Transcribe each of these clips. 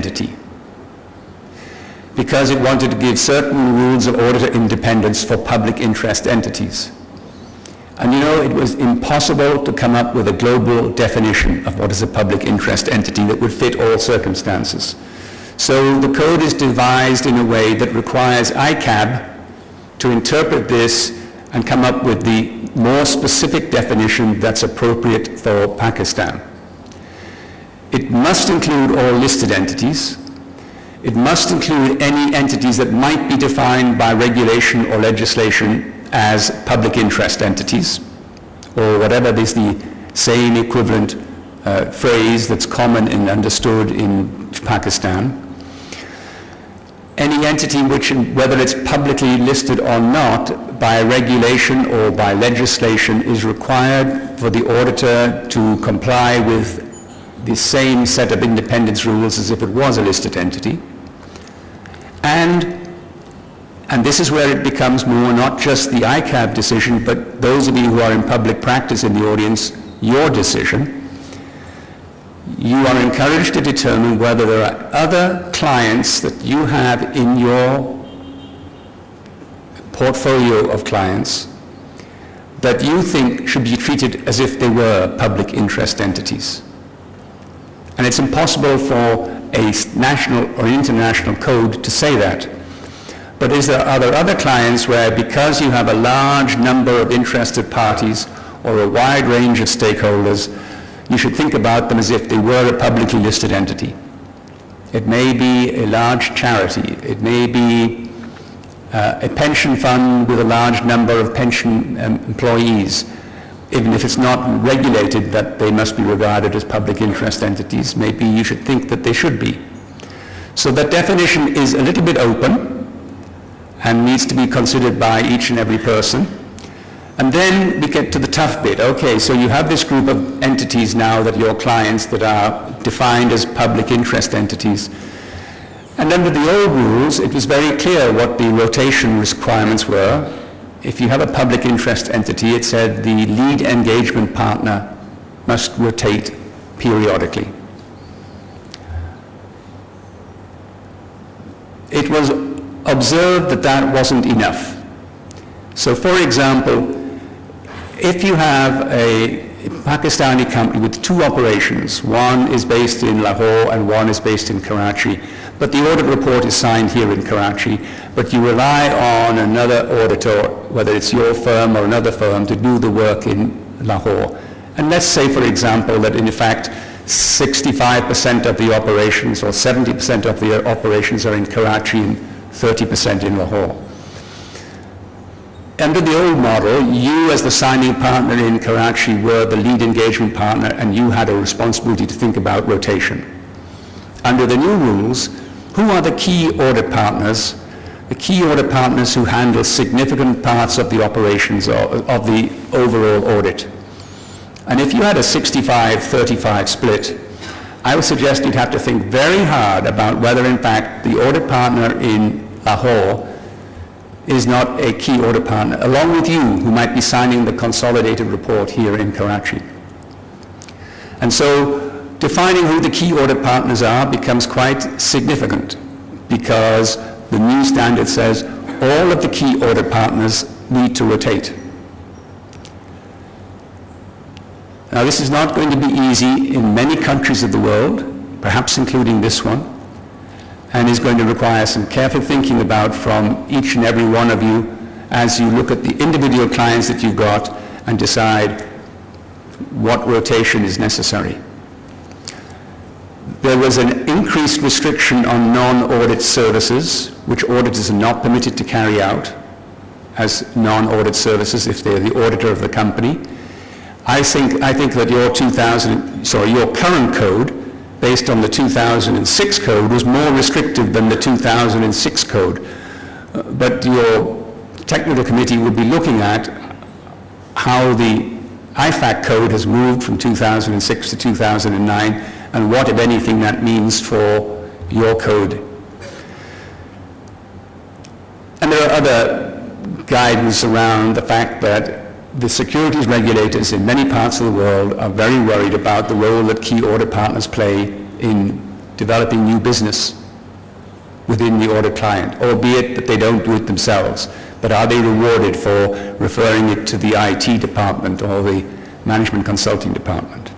entity, because it wanted to give certain rules of auditor independence for public interest entities. And you know, it was impossible to come up with a global definition of what is a public interest entity that would fit all circumstances. So the code is devised in a way that requires ICAB to interpret this and come up with the more specific definition that's appropriate for Pakistan. It must include all listed entities. It must include any entities that might be defined by regulation or legislation as public interest entities, or whatever is the same equivalent phrase that's common and understood in Pakistan. Any entity which, whether it's publicly listed or not, by regulation or by legislation, is required for the auditor to comply with the same set of independence rules as if it was a listed entity. And this is where it becomes more not just the ICAB decision, but those of you who are in public practice in the audience, your decision. You are encouraged to determine whether there are other clients that you have in your portfolio of clients that you think should be treated as if they were public interest entities. And it's impossible for a national or international code to say that. But are there other clients where, because you have a large number of interested parties or a wide range of stakeholders, you should think about them as if they were a publicly listed entity? It may be a large charity. It may be a pension fund with a large number of pension employees. Even if it's not regulated that they must be regarded as public interest entities, maybe you should think that they should be. So that definition is a little bit open and needs to be considered by each and every person. And then we get to the tough bit. Okay, so you have this group of entities now that your clients that are defined as public interest entities. And under the old rules, it was very clear what the rotation requirements were. If you have a public interest entity, it said the lead engagement partner must rotate periodically. It was observed that that wasn't enough. So for example, if you have a Pakistani company with two operations, one is based in Lahore and one is based in Karachi, but the audit report is signed here in Karachi, but you rely on another auditor, whether it's your firm or another firm, to do the work in Lahore. And let's say, for example, that in fact 65% of the operations or 70% of the operations are in Karachi and 30% in Lahore. Under the old model, you as the signing partner in Karachi were the lead engagement partner, and you had a responsibility to think about rotation. Under the new rules, who are the key audit partners? The key audit partners who handle significant parts of the operations of the overall audit. And if you had a 65-35 split, I would suggest you'd have to think very hard about whether in fact the audit partner in Lahore is not a key audit partner, along with you, who might be signing the consolidated report here in Karachi. And so defining who the key audit partners are becomes quite significant, because the new standard says all of the key audit partners need to rotate. Now, this is not going to be easy in many countries of the world, perhaps including this one, and is going to require some careful thinking about from each and every one of you as you look at the individual clients that you've got and decide what rotation is necessary. There was an increased restriction on non-audit services, which auditors are not permitted to carry out as non-audit services if they're the auditor of the company. I think that your current code, based on the 2006 code, was more restrictive than the 2006 code. But your technical committee would be looking at how the IFAC code has moved from 2006 to 2009, and what, if anything, that means for your code. And there are other guidance around the fact that the securities regulators in many parts of the world are very worried about the role that key audit partners play in developing new business within the audit client, albeit that they don't do it themselves. But are they rewarded for referring it to the IT department or the management consulting department?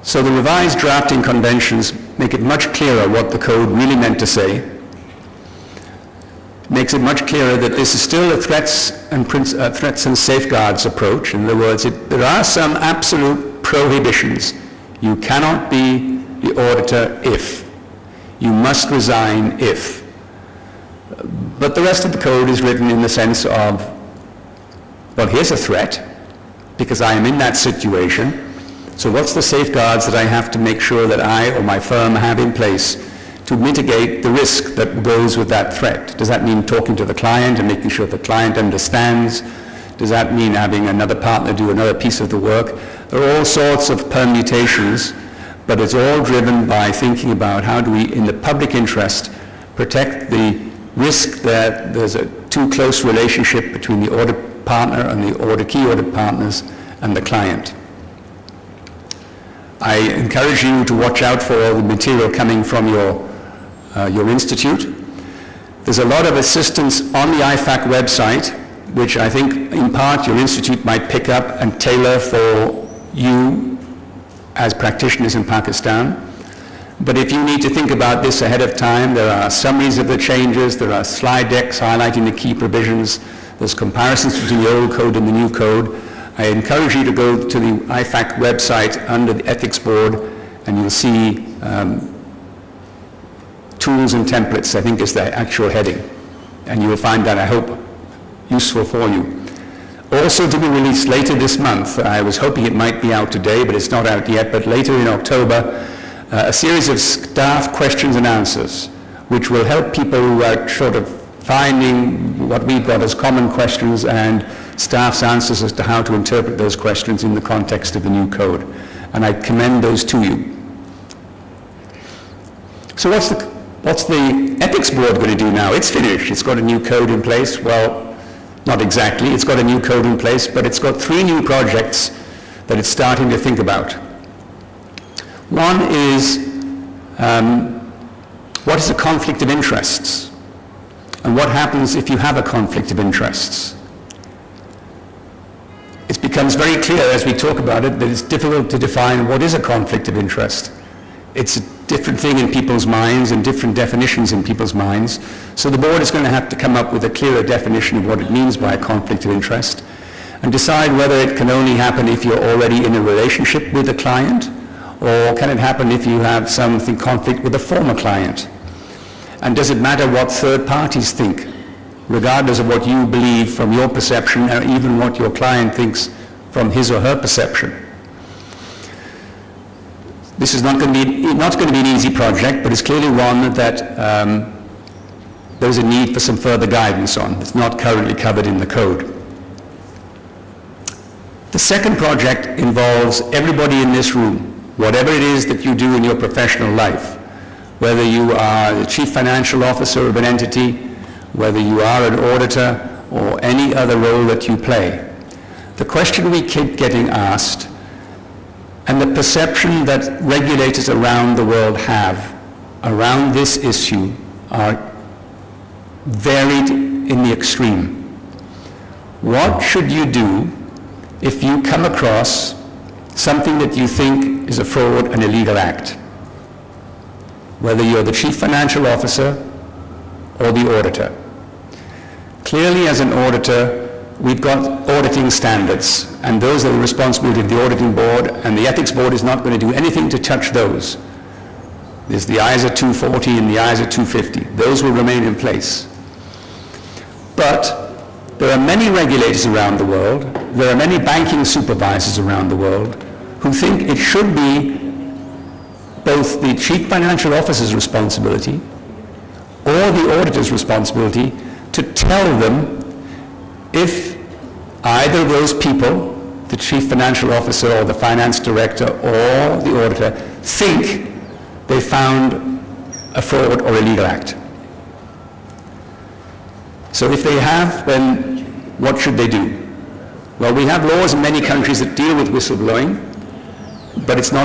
So the revised drafting conventions make it much clearer what the code really meant to say. Makes it much clearer that this is still a threats and safeguards approach. In other words, there are some absolute prohibitions. You cannot be the auditor if. You must resign if. But the rest of the code is written in the sense of, well, here's a threat, because I am in that situation. So what's the safeguards that I have to make sure that I or my firm have in place to mitigate the risk that goes with that threat? Does that mean talking to the client and making sure the client understands? Does that mean having another partner do another piece of the work? There are all sorts of permutations, but it's all driven by thinking about how do we, in the public interest, protect the risk that there's a too close relationship between the audit partner and the key audit partners and the client. I encourage you to watch out for all the material coming from your institute. There's a lot of assistance on the IFAC website, which I think in part your institute might pick up and tailor for you as practitioners in Pakistan. But if you need to think about this ahead of time, there are summaries of the changes, there are slide decks highlighting the key provisions, there's comparisons between the old code and the new code. I encourage you to go to the IFAC website under the Ethics Board, and you'll see tools and templates, I think is the actual heading. And you will find that, I hope, useful for you. Also to be released later this month, I was hoping it might be out today, but it's not out yet, but later in October, a series of staff questions and answers, which will help people who are sort of finding what we've got as common questions and staff's answers as to how to interpret those questions in the context of the new code. And I commend those to you. So what's the Ethics Board going to do now? It's finished. It's got a new code in place. Well, not exactly. It's got a new code in place, but it's got 3 new projects that it's starting to think about. One is, what is a conflict of interests? And what happens if you have a conflict of interests? It becomes very clear as we talk about it that it's difficult to define what is a conflict of interest. It's a different thing in people's minds and different definitions in people's minds. So the board is going to have to come up with a clearer definition of what it means by a conflict of interest and decide whether it can only happen if you're already in a relationship with a client, or can it happen if you have something conflict with a former client? And does it matter what third parties think, regardless of what you believe from your perception or even what your client thinks from his or her perception? This is not going to be an easy project, but it's clearly one that there's a need for some further guidance on. It's not currently covered in the code. The second project involves everybody in this room, whatever it is that you do in your professional life, whether you are the chief financial officer of an entity, whether you are an auditor, or any other role that you play. The question we keep getting asked, and the perception that regulators around the world have around this issue, are varied in the extreme. What should you do if you come across something that you think is a fraud, an illegal act? Whether you're the chief financial officer or the auditor. Clearly, as an auditor, we've got auditing standards, and those are the responsibility of the auditing board, and the ethics board is not going to do anything to touch those. There's the ISA 240 and the ISA 250. Those will remain in place. But there are many regulators around the world, there are many banking supervisors around the world who think it should be both the chief financial officer's responsibility or the auditor's responsibility to tell them if either of those people, the chief financial officer or the finance director or the auditor, think they found a fraud or illegal act. So if they have, then what should they do? Well, we have laws in many countries that deal with whistleblowing, but it's not